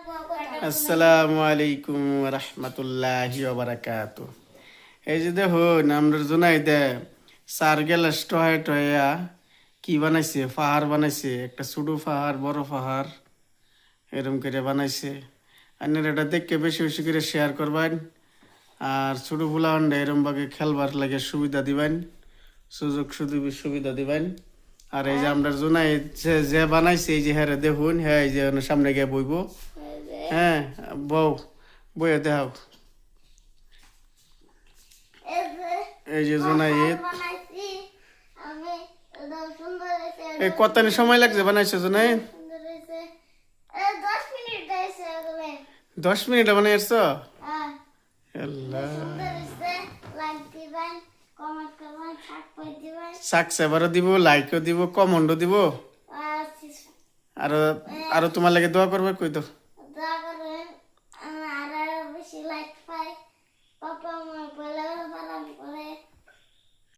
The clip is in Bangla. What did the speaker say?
আসসালামু আলাইকুম রহমতুল্লাহি ওয়া বারাকাতু। এই যে দেখুন আমরা জুনাইদে সার্গেল টহে টয়া কি বানাইছে, পাহাড় বানাইছে, একটা ছোট পাহাড় বড় পাহাড় এরম করে বানাইছে। আপনারা এটা দেখে বেশি বেশি করে শেয়ার করবেন আর ছোট ফুলান্ডে এরম ভাবে খেলবার লাগে সুবিধা দিবেন, সুযোগ সুবিধা দিবেন। আর এই যে আমরা জুনাই যে যে বানাইছে এই যে হ্যাঁ দেখুন, হ্যাঁ এই যে সামনে গিয়ে বইব। হ্যাঁ বউ বইয়ে দেখাও। এই যে জুনাইদ এই কতখানি সময় লাগছে বানাইছো জুনাইদ? 10 মিনিট বানাইছো? আল্লাহ সাবস্ক্রাইবারও দিব, লাইকও দিব, কমেন্টও দিব। আরো আরো তোমার লাগে দোয়া করবে, কই তো বেশি লাইক পাই, পাপা আমার